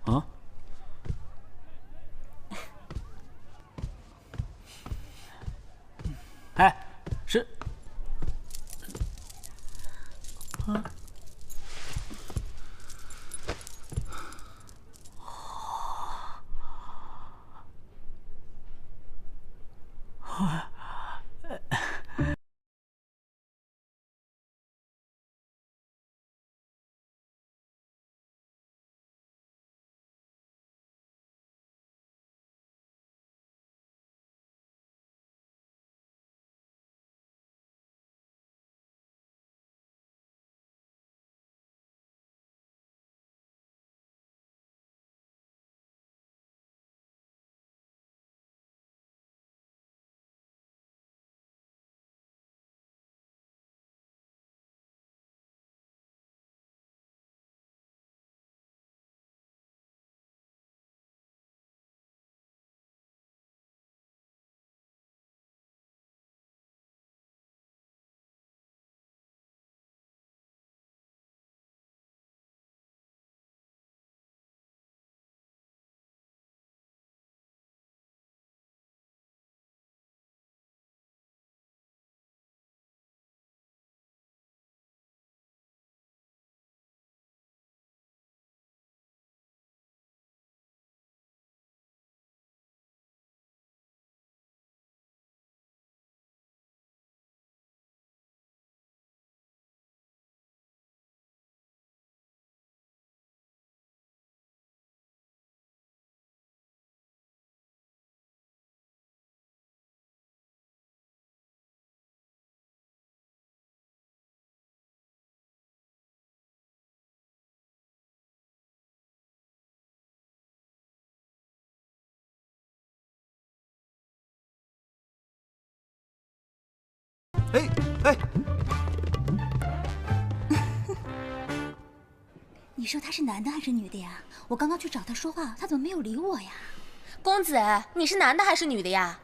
啊？哎，是啊。哎哎，你说他是男的还是女的呀？我刚刚去找他说话，他怎么没有理我呀？公子，你是男的还是女的呀？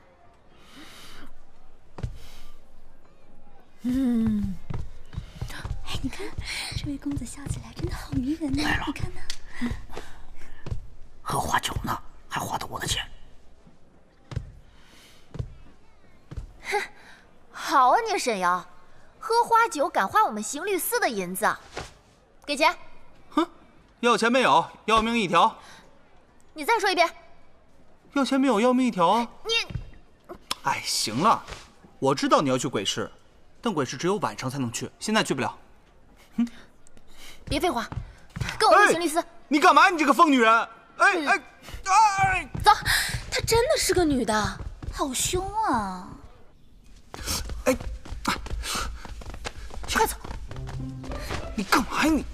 哎，你看这位公子笑起来真的好迷人呢，你看呢？喝花酒呢，还花的我的钱。哼，好啊你沈瑶，喝花酒敢花我们邢律司的银子，给钱。哼，要钱没有，要命一条。你再说一遍。要钱没有，要命一条啊！你，哎，行了，我知道你要去鬼市，但鬼市只有晚上才能去，现在去不了。别废话，跟我回邢律司。你干嘛？你这个疯女人！哎！走，她真的是个女的，好凶啊！哎，快走！你干嘛呀你？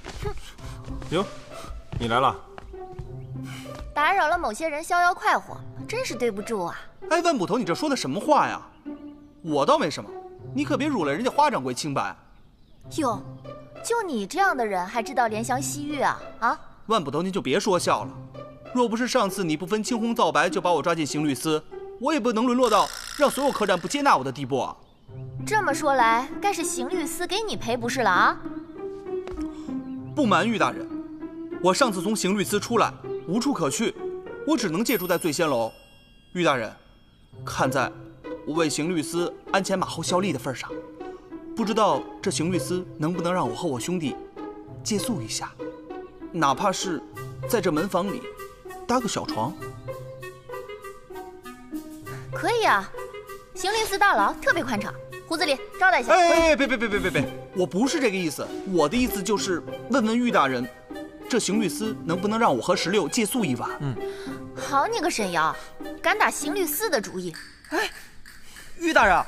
哟，你来了。打扰了某些人逍遥快活，真是对不住啊！哎，万捕头，你这说的什么话呀？我倒没什么，你可别辱了人家花掌柜清白。哟，就你这样的人还知道怜香惜玉啊？啊！万捕头，您就别说笑了。若不是上次你不分青红皂白就把我抓进刑律司，我也不能沦落到让所有客栈不接纳我的地步啊。这么说来，该是邢律司给你赔不是了啊？不瞒玉大人，我上次从刑律司出来，无处可去，我只能借住在醉仙楼。玉大人，看在我为刑律司鞍前马后效力的份上，不知道这刑律司能不能让我和我兄弟借宿一下，哪怕是在这门房里搭个小床。可以啊，刑律司大牢特别宽敞，胡子里招待一下。哎，别，我不是这个意思，我的意思就是问问玉大人，这邢律师能不能让我和16借宿一晚？好你个沈瑶，敢打邢律师的主意！哎，于大人，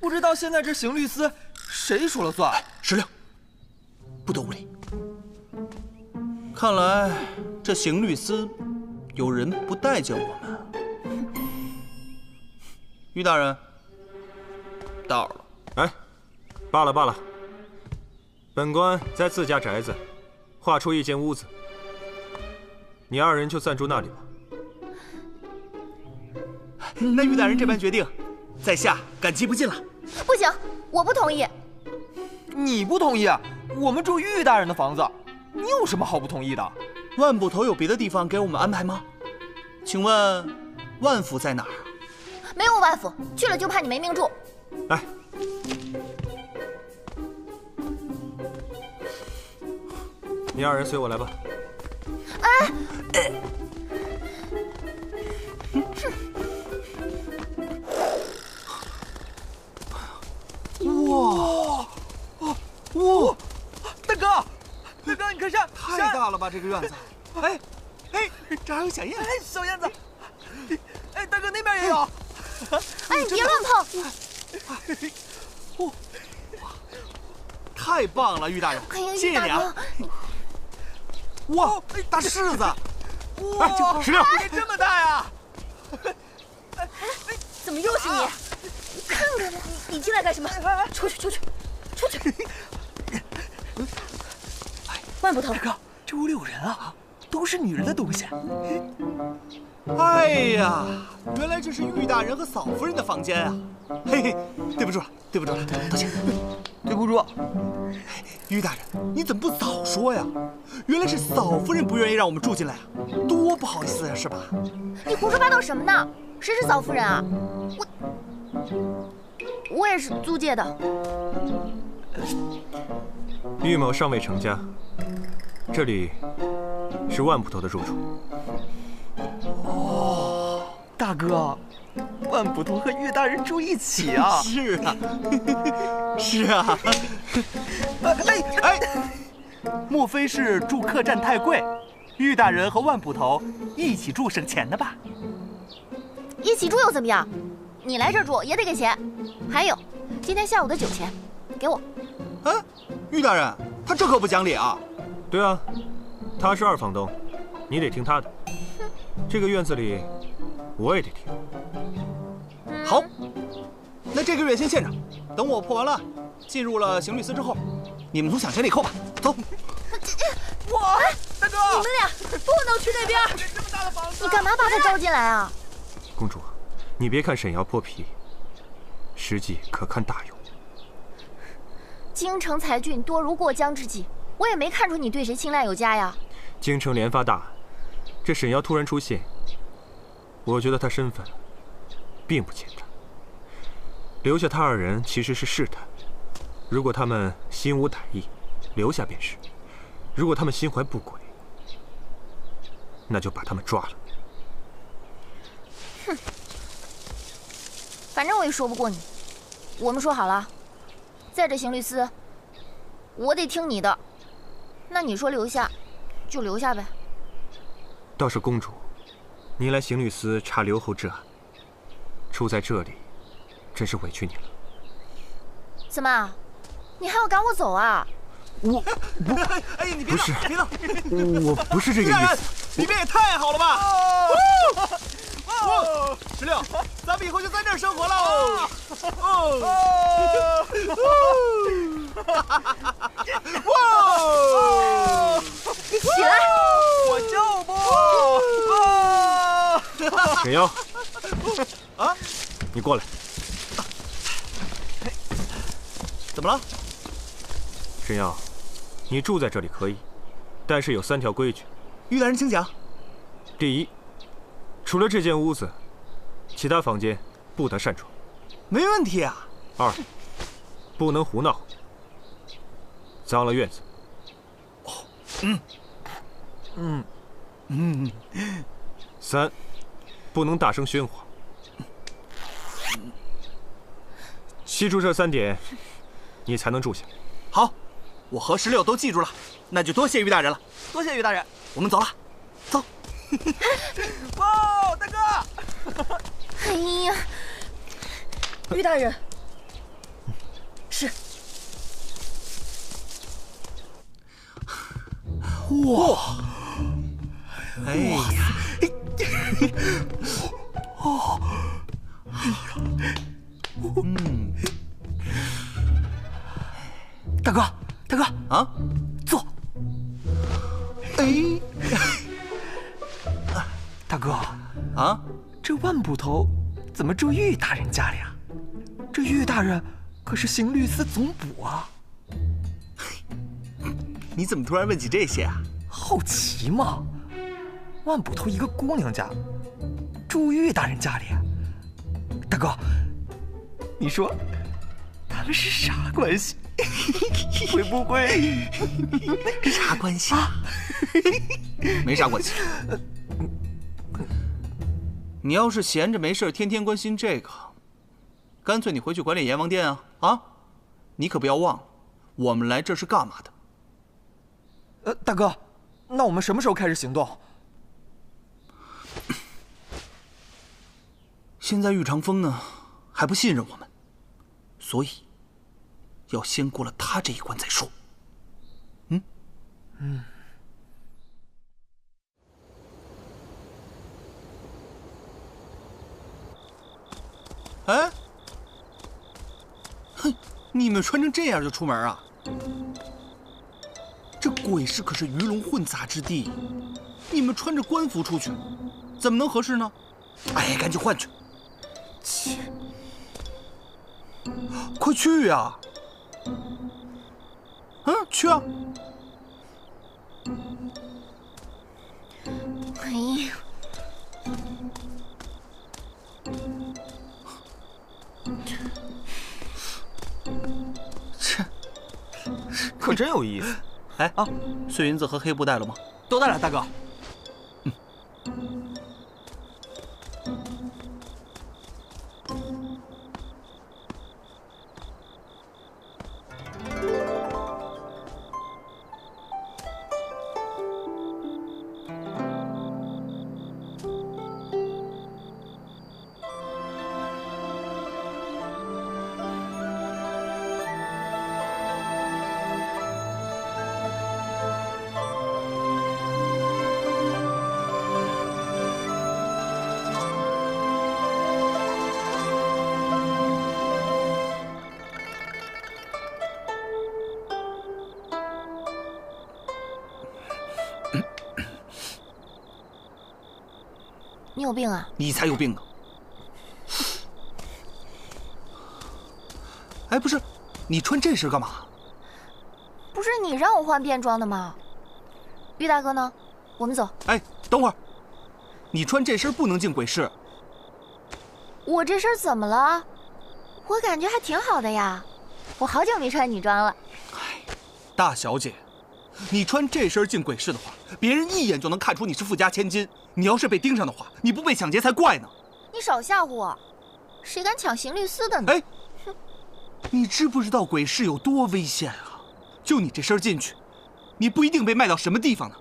不知道现在这邢律师谁说了算？16，不得无礼。看来这邢律师有人不待见我们。于大人，到了。哎，罢了罢了。本官在自家宅子划出一间屋子，你2人就暂住那里吧。那于大人这般决定，在下感激不尽了。不行，我不同意。你不同意？我们住于大人的房子，你有什么好不同意的？万捕头有别的地方给我们安排吗？请问万府在哪儿？没有万府，去了就怕你没命住。哎，你2人随我来吧。哎，哇！大哥，你看山，太大了吧这个院子！哎，这还有小燕子！哎，小燕子！哎，大哥那边也有！哎，别乱碰！太棒了，于大人！哎呀，谢谢你啊！哇，大柿子！哇，16，这么大呀！怎么又是你？看看你进来干什么？出去！万捕头，大哥，这屋里有人啊，都是女人的东西。哎呀，原来这是于大人和嫂夫人的房间啊！嘿嘿，对不住了，道歉。对不住，于大人，你怎么不早说呀？原来是嫂夫人不愿意让我们住进来啊，多不好意思呀，是吧？你胡说八道什么呢？谁是嫂夫人啊？我也是租借的。玉某尚未成家，这里是万捕头的住处。哦，大哥，万捕头和于大人住一起啊？是啊，是啊。哎，莫非是住客栈太贵，于大人和万捕头一起住省钱的吧？一起住又怎么样？你来这儿住也得给钱。还有，今天下午的酒钱，给我。哎，于大人，他这可不讲理啊！对啊，他是2房东，你得听他的。这个院子里，我也得听。好，那这个月先欠着，等我破完了，进入了邢律师之后，你们从饷钱里扣吧。走。哇，大哥，你们俩不能去那边！这么大的房子，你干嘛把他招进来啊？公主，你别看沈瑶泼皮，实际可堪大用。京城才俊多如过江之鲫，我也没看出你对谁青睐有加呀。京城连发大案，这沈瑶突然出现，我觉得她身份并不简单。留下他2人其实是试探，如果他们心无歹意，留下便是；如果他们心怀不轨，那就把他们抓了。哼，反正我也说不过你。我们说好了，在这邢律师，我得听你的。那你说留下，就留下呗。倒是公主，你来邢律司查刘侯之案，处在这里，真是委屈你了。怎么，你还要赶我走啊？我不，哎呀，你别是，别闹！我不是这个意思。你们也太好了吧！16，咱们以后就在这儿生活喽！你起来！我就不！沈瑶，啊，你过来。怎么了？沈瑶，你住在这里可以，但是有3条规矩。于大人请讲。第一，除了这间屋子，其他房间不得擅闯。没问题啊。2，不能胡闹，脏了院子。3，不能大声喧哗。记住这3点，你才能住下。好，我和石榴都记住了，那就多谢于大人了。多谢于大人。我们走了，走。哇，大哥！哎呀，于大人，是。哇！哎呀！哦！嗯。大哥，大哥啊，坐。哎，大哥啊，这万捕头怎么住玉大人家里啊？这玉大人可是刑律司总捕啊！你怎么突然问起这些啊？好奇嘛，万捕头一个姑娘家，住玉大人家里，大哥，你说他们是啥关系？会不会啥关系？没啥关系。你要是闲着没事，天天关心这个，干脆你回去管理阎王殿啊！啊，你可不要忘了，我们来这是干嘛的？大哥，那我们什么时候开始行动？现在玉长风呢还不信任我们，所以要先过了他这一关再说。哎，哼，你们穿成这样就出门啊？这鬼市可是鱼龙混杂之地，你们穿着官服出去，怎么能合适呢？哎，赶紧换去。切，快去呀！去啊！哎呀，切，可真有意思。哎啊，碎银子和黑布带了吗？都带了，大哥。你有病啊！你才有病呢！哎，不是，你穿这身干嘛？不是你让我换便装的吗？于大哥呢？我们走。哎，等会儿，你穿这身不能进鬼市。我这身怎么了？我感觉还挺好的呀。我好久没穿女装了。哎，大小姐，你穿这身进鬼市的话，别人一眼就能看出你是富家千金。你要是被盯上的话，你不被抢劫才怪呢。你少吓唬我，谁敢抢刑律司的呢？哎，你知不知道鬼市有多危险啊？就你这身进去，你不一定被卖到什么地方呢。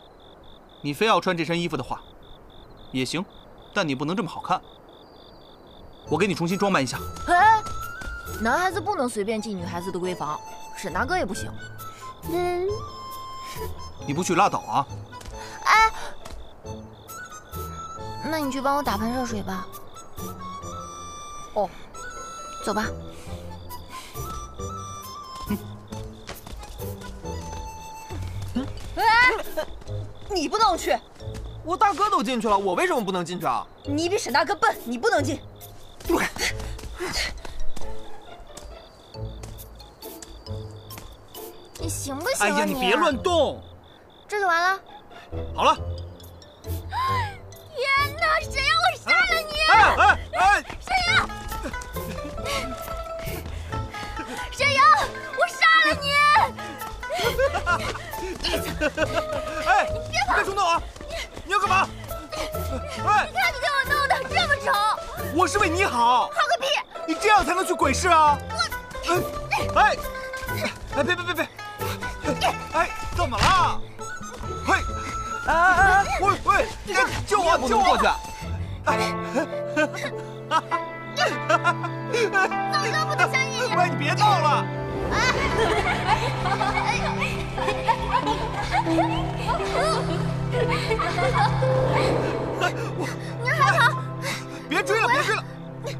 你非要穿这身衣服的话，也行，但你不能这么好看。我给你重新装扮一下。哎，男孩子不能随便进女孩子的闺房，沈大哥也不行。你不去拉倒啊！哎，那你去帮我打盆热水吧。哦，走吧。你不能去，我大哥都进去了，我为什么不能进去啊？你比沈大哥笨，你不能进。你行不行啊？哎呀，你别乱动！这就完了。好了。天哪！谁让我杀了你？哎！谁呀？谁呀？我杀了你！哎，你别冲动啊！你要干嘛？哎，你看你给我弄的这么丑！我是为你好。好个屁！你这样才能去鬼市啊！哎，别！哎，怎么了？嘿，喂，救我！救我！过去！早知道不能相信你。喂，你别闹了！你还好？别追了！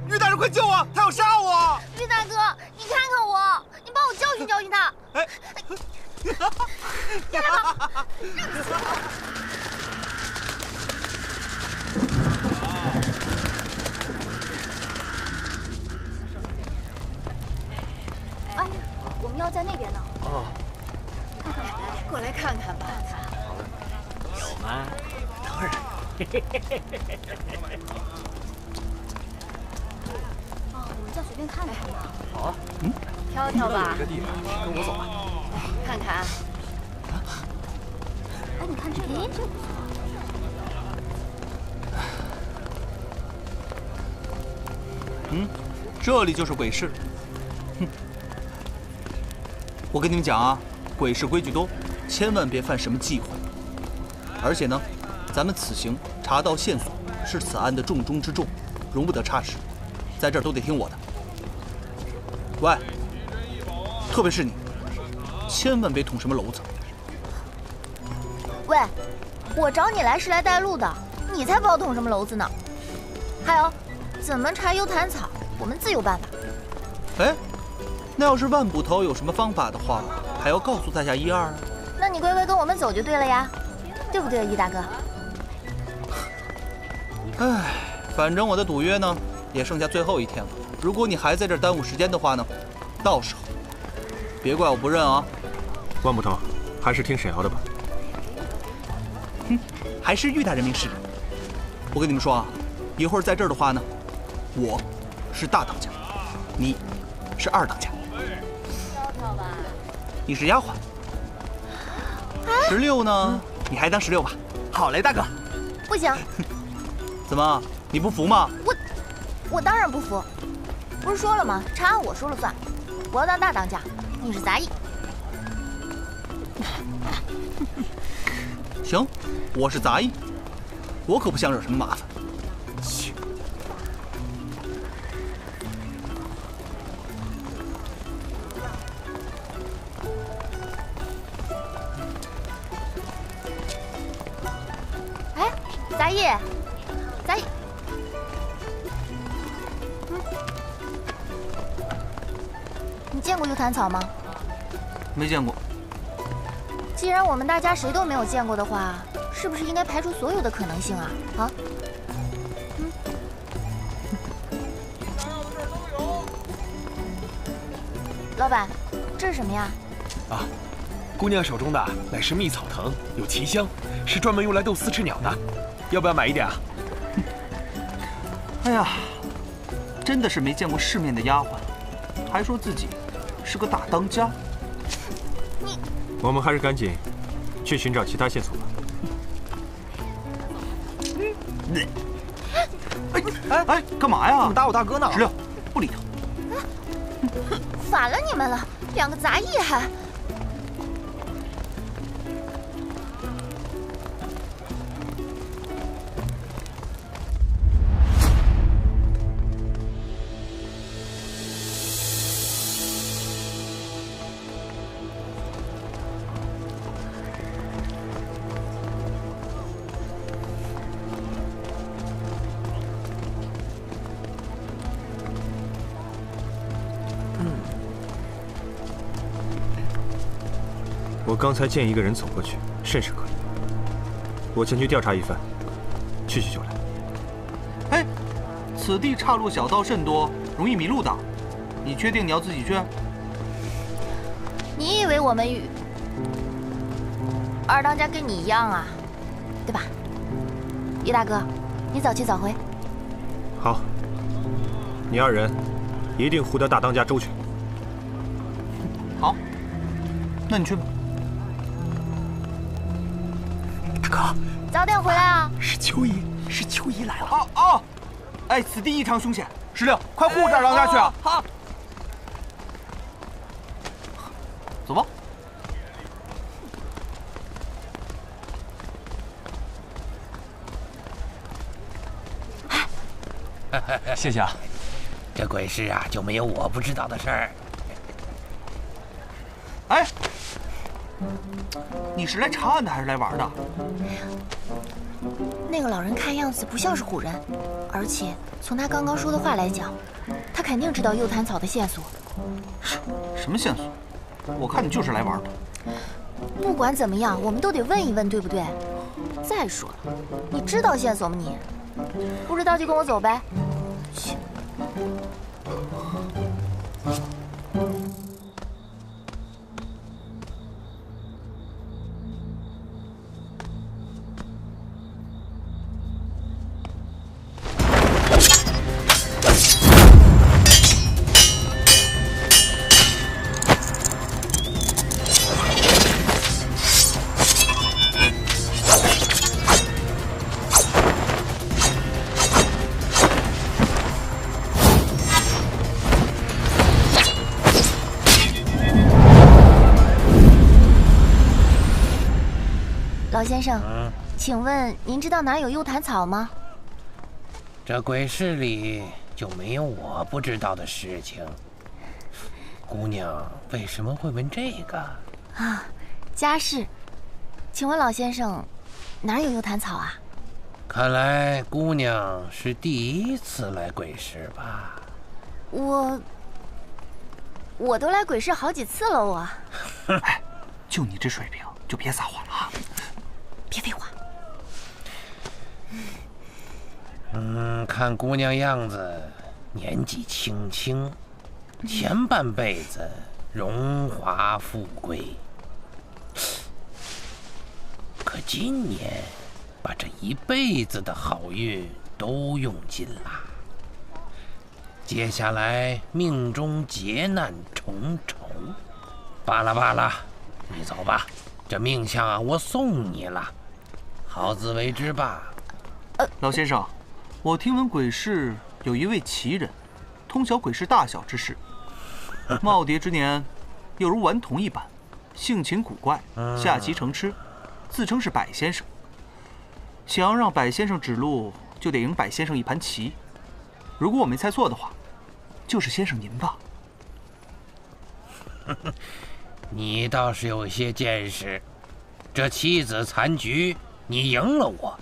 玉大人，快救我！他要杀我！玉大哥，你看看我，你帮我教训教训他。哎，哎，我们要在那边呢。哦，过来看看吧。有吗？当然。哦，我们再随便看看吧。好啊，挑挑吧，这地方，跟我走吧。看看。哎，你看这个，这个不错。这里就是鬼市。哼，我跟你们讲啊，鬼市规矩多，千万别犯什么忌讳。而且呢，咱们此行查到线索是此案的重中之重，容不得差池，在这儿都得听我的。喂，特别是你，千万别捅什么娄子。喂，我找你来是来带路的，你才不要捅什么娄子呢。还有，怎么查幽檀草，我们自有办法。哎，那要是万捕头有什么方法的话，还要告诉在下一二啊。那你乖乖跟我们走就对了呀，对不对，易大哥？哎，反正我的赌约呢，也剩下最后一天了。如果你还在这儿耽误时间的话呢，到时候别怪我不认啊。万捕头，还是听沈瑶的吧。还是玉大人明事理。我跟你们说啊，一会儿在这儿的话呢，我是大当家，你是二当家，你是丫鬟。16呢，你还当16吧。好嘞，大哥。不行，怎么，你不服吗？我当然不服。不是说了吗？查案我说了算，我要当大当家，你是杂役。行，我是杂役，我可不想惹什么麻烦。哎，杂役，杂役，你见过幽檀草吗？没见过。既然我们大家谁都没有见过的话，是不是应该排除所有的可能性啊？啊？老板，这是什么呀？啊，姑娘手中的乃是蜜草藤，有奇香，是专门用来斗四翅鸟的。要不要买一点啊？哎呀，真的是没见过世面的丫鬟，还说自己是个大当家。我们还是赶紧去寻找其他线索吧。哎，干嘛呀？怎么打我大哥呢16，不理他。反了你们了，两个杂役还……我刚才见一个人走过去，甚是可疑。我前去调查一番，去就来。哎，此地岔路小道甚多，容易迷路的。你确定你要自己去？你以为我们与二当家跟你一样啊？对吧？于大哥，你早去早回。好，你二人一定护得大当家周全。好，那你去吧。大哥，早点回来啊！是秋姨来了。哦，哎，此地异常凶险，16，快护着二当家去啊！好，走吧。谢谢啊。这鬼市啊，就没有我不知道的事儿。哎，你是来查案的还是来玩的？那个老人看样子不像是唬人，而且从他刚刚说的话来讲，他肯定知道幽檀草的线索。什么线索？我看你就是来玩的。不管怎么样，我们都得问一问，对不对？再说了，你知道线索吗你？不知道就跟我走呗。去。老先生，请问您知道哪有幽檀草吗？这鬼市里就没有我不知道的事情。姑娘为什么会问这个？啊，家事。请问老先生，哪有幽檀草啊？看来姑娘是第一次来鬼市吧？我都来鬼市好几次了，我。哎，就你这水平，就别撒谎了啊！别废话。看姑娘样子，年纪轻轻，前半辈子荣华富贵，可今年把这一辈子的好运都用尽了。接下来命中劫难重重，罢了罢了，你走吧，这命相啊，我送你了，好自为之吧。老先生，我听闻鬼市有一位奇人，通晓鬼市大小之事，耄耋之年，又如顽童一般，性情古怪，下棋成痴，自称是百先生。想要让百先生指路，就得赢百先生一盘棋。如果我没猜错的话，就是先生您吧？你倒是有些见识。这棋子残局，你赢了我，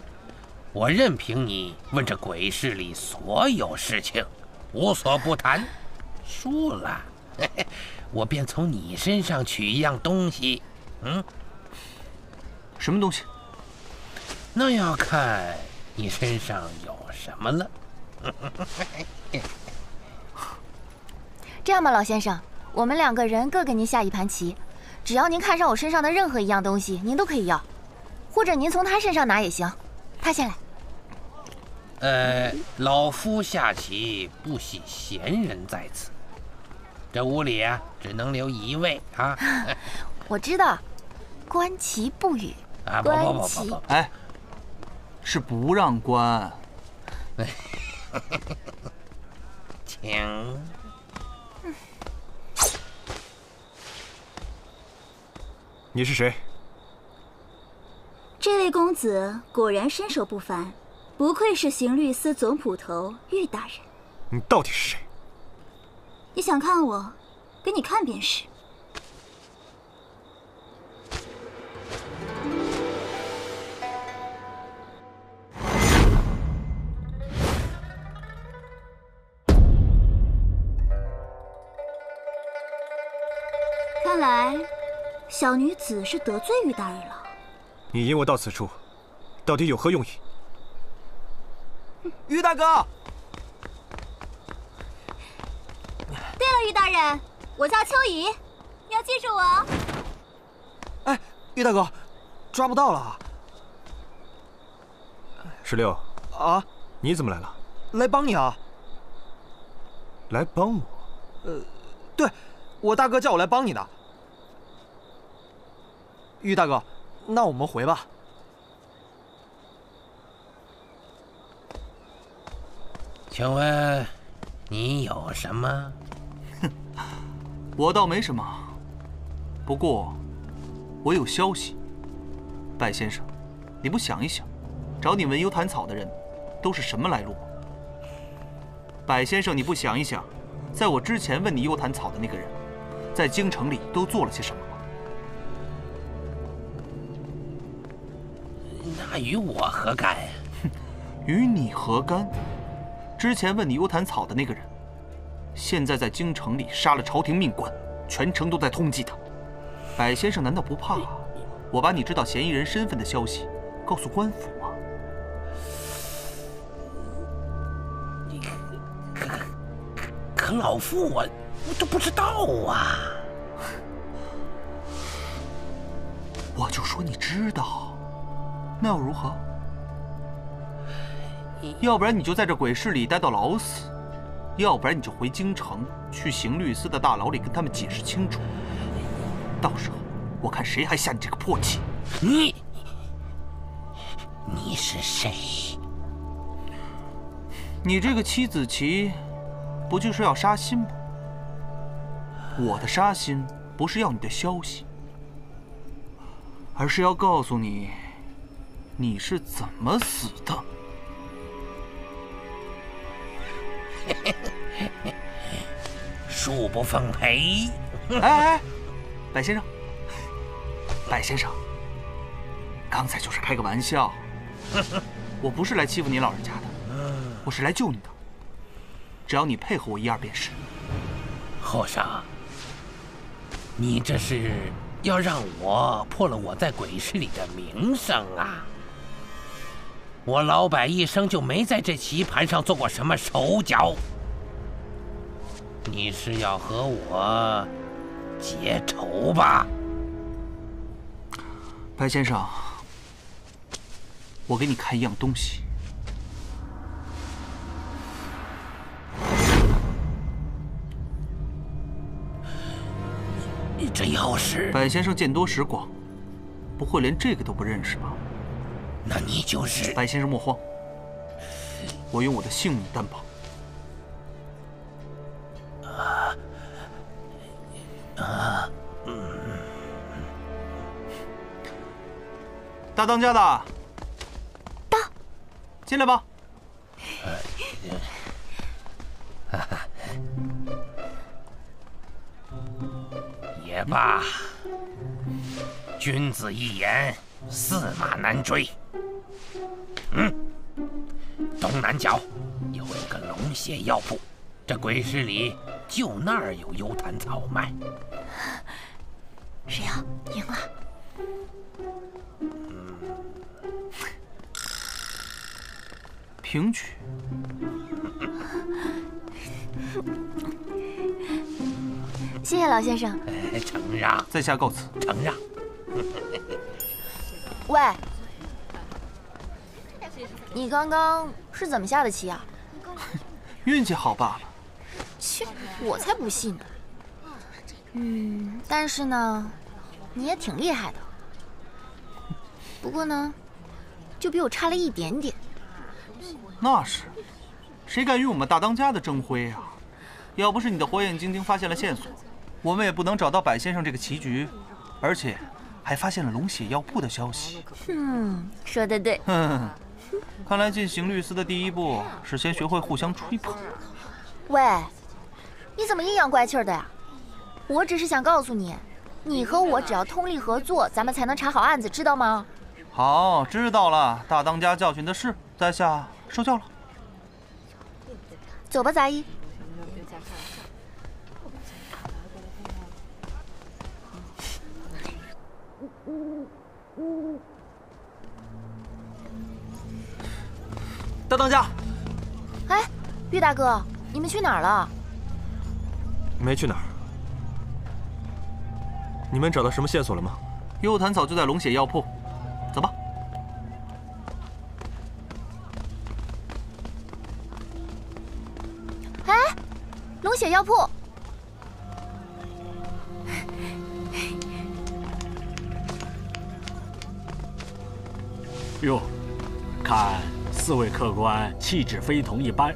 我任凭你问这鬼市里所有事情，无所不谈。输了，我便从你身上取一样东西。什么东西？那要看你身上有什么了。这样吧，老先生，我们2个人各给您下一盘棋，只要您看上我身上的任何一样东西，您都可以要，或者您从他身上拿也行。他先来。老夫下棋不喜闲人在此，这屋里啊，只能留一位啊。我知道，观棋不语。啊，不，哎，是不让观。请。你是谁？这位公子果然身手不凡，不愧是刑律司总捕头玉大人。你到底是谁？你想看我，给你看便是。看来，小女子是得罪玉大人了。你引我到此处，到底有何用意？玉大哥！对了，玉大人，我叫秋怡，要记住我。哎，玉大哥，抓不到了。16啊，你怎么来了？来帮你啊。来帮我？对，我大哥叫我来帮你的。玉大哥，那我们回吧。请问你有什么？我倒没什么，不过我有消息。拜先生，你不想一想，找你闻幽檀草的人都是什么来路？柏先生，你不想一想，在我之前问你幽檀草的那个人，在京城里都做了些什么吗？那与我何干？与你何干？之前问你幽檀草的那个人，现在在京城里杀了朝廷命官，全城都在通缉他。柏先生难道不怕我把你知道嫌疑人身份的消息告诉官府吗？可老夫我都不知道啊。我就说你知道，那又如何？要不然你就在这鬼市里待到老死，要不然你就回京城去刑律司的大牢里跟他们解释清楚。到时候我看谁还下你这个破气。你是谁？你这个妻子旗，不就是要杀心吗？我的杀心不是要你的消息，而是要告诉你，你是怎么死的。恕不奉陪。哎，柏先生，柏先生，刚才就是开个玩笑，我不是来欺负您老人家的，我是来救你的。只要你配合我一二便是。后生，你这是要让我破了我在鬼市里的名声啊！我老柏一生就没在这棋盘上做过什么手脚。你是要和我结仇吧？柏先生，我给你看一样东西。这钥匙，柏先生见多识广，不会连这个都不认识吧？那你就是柏先生莫慌，我用我的性命担保。大当家的，到，进来吧。也罢，君子一言，驷马难追。东南角有一个龙血药铺，这鬼市里就那儿有幽檀草卖。谁呀？赢了。平局。谢谢老先生。承让。在下告辞。承让。喂，你刚刚是怎么下的棋啊？运气好罢了。切，我才不信呢。但是呢，你也挺厉害的。不过呢，就比我差了一点点。那是，谁敢与我们大当家的争辉啊？要不是你的火眼金睛发现了线索，我们也不能找到柏先生这个棋局，而且还发现了龙血药铺的消息。说得对。看来进刑律司的第一步是先学会互相吹捧。喂，你怎么阴阳怪气的呀？我只是想告诉你，你和我只要通力合作，咱们才能查好案子，知道吗？好，知道了。大当家教训的是，在下受教了。走吧，杂役。大当家，哎，玉大哥，你们去哪儿了？没去哪儿。你们找到什么线索了吗？幽檀草就在龙血药铺，走吧。哎，龙血药铺。哟，看4位客官气质非同一般，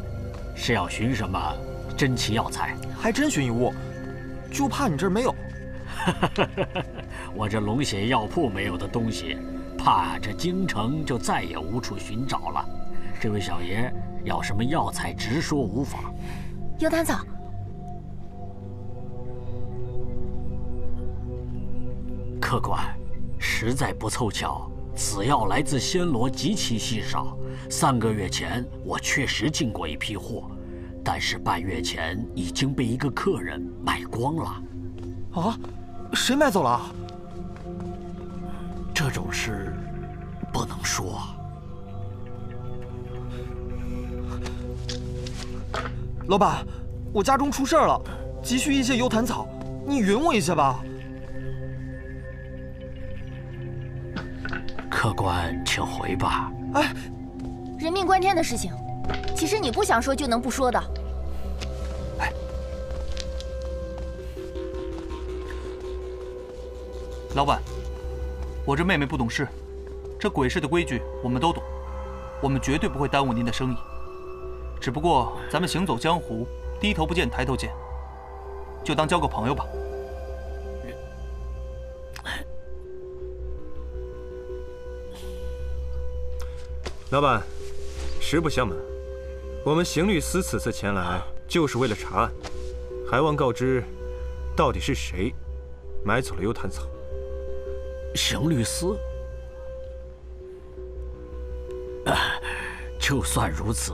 是要寻什么珍奇药材？还真寻一物，就怕你这儿没有。我这龙血药铺没有的东西，怕这京城就再也无处寻找了。这位小爷要什么药材直说无妨。幽檀草。客官，实在不凑巧，此药来自暹罗，极其稀少。3个月前我确实进过一批货，但是半月前已经被一个客人买光了。啊？谁买走了？这种事不能说。老板，我家中出事了，急需一些幽檀草，你匀我一下吧。客官，请回吧。哎，人命关天的事情，其实你不想说就能不说的。哎，老板，我这妹妹不懂事，这鬼市的规矩我们都懂，我们绝对不会耽误您的生意。只不过咱们行走江湖，低头不见抬头见，就当交个朋友吧。老板，实不相瞒，我们刑律司此次前来就是为了查案，还望告知，到底是谁买走了幽檀草？刑律司？就算如此，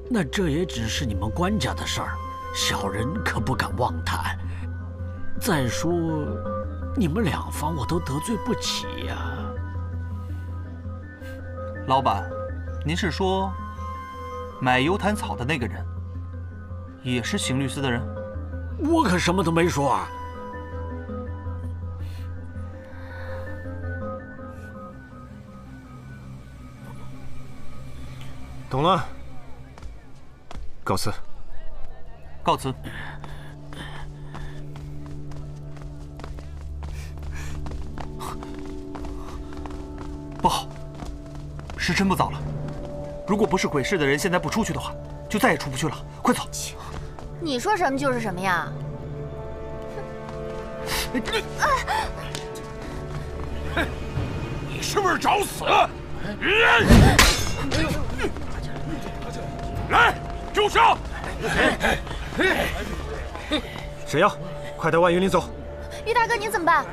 那这也只是你们官家的事儿，小人可不敢妄谈。再说，你们两方我都得罪不起呀。老板，您是说买幽檀草的那个人也是刑律司的人？我可什么都没说啊。懂了，告辞。告辞。不好，时辰不早了。如果不是鬼市的人现在不出去的话，就再也出不去了。快走！你说什么就是什么呀！你是不是找死？来，住手！沈阳，快带万云林走。于大哥，你怎么办？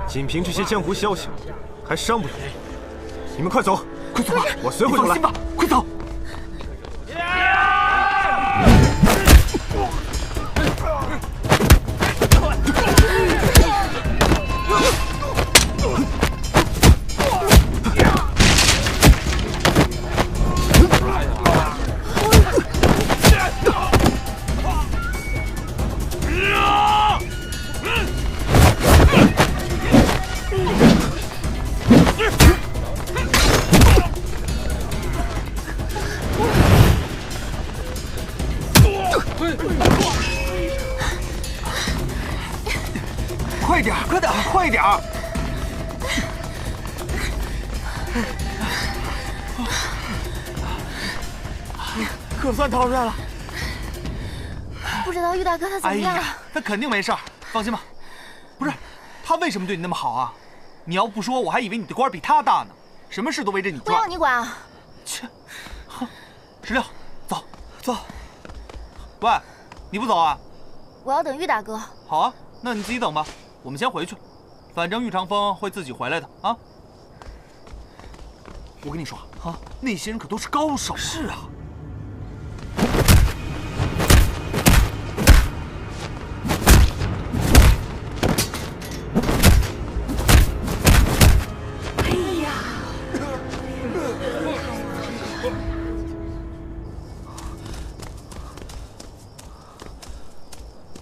仅凭这些江湖消息，还伤不了你。你们快走，快走吧，我随会就来。放心吧，快走。快点，快点，快点！可算逃出来了。不知道于大哥他怎么样？哎呀，他肯定没事儿，放心吧。不是，他为什么对你那么好啊？你要不说，我还以为你的官比他大呢，什么事都围着你转。不要你管啊！切，石榴，走，走。喂，你不走啊？我要等于大哥。好啊，那你自己等吧，我们先回去。反正玉长风会自己回来的啊。我跟你说啊，那些人可都是高手。是啊。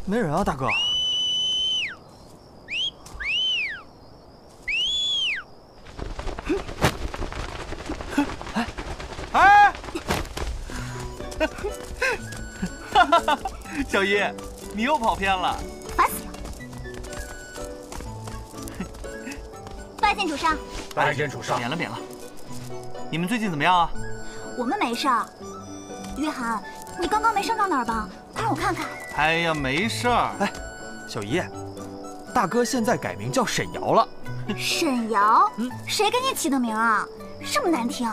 没人啊，大哥。哎，小姨，你又跑偏了。烦死了！拜见主上。拜见主上。免了，免了。你们最近怎么样啊？我们没事儿。约翰，你刚刚没伤到哪儿吧？快让我看看。哎呀，没事儿。哎，小姨，大哥现在改名叫沈瑶了。沈瑶？谁给你起的名啊？这么难听？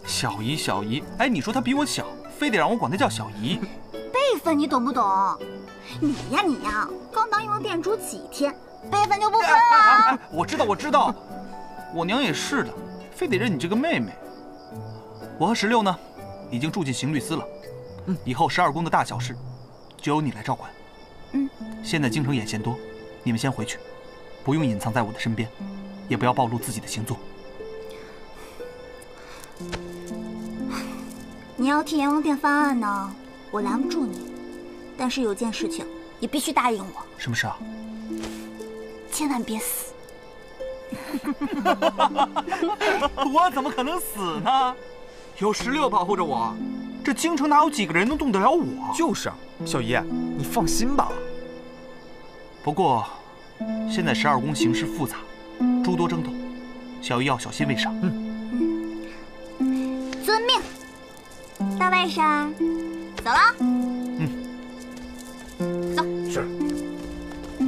小姨，小姨，哎，你说她比我小，非得让我管她叫小姨。辈分你懂不懂？你呀，刚当一店主几天，辈分就不分了。我知道，我娘也是的，非得认你这个妹妹。我和16呢，已经住进刑律司了。以后12宫的大小事，就由你来照管。现在京城眼线多，你们先回去，不用隐藏在我的身边，也不要暴露自己的行踪。你要替阎王殿翻案呢，我拦不住你，但是有件事情你必须答应我。什么事啊？千万别死。我怎么可能死呢？有16保护着我，这京城哪有几个人能动得了我？就是啊，小姨，你放心吧。不过，现在12宫形势复杂，诸多争斗，小姨要小心为上。遵命。大外甥，走了。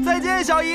再见，小姨。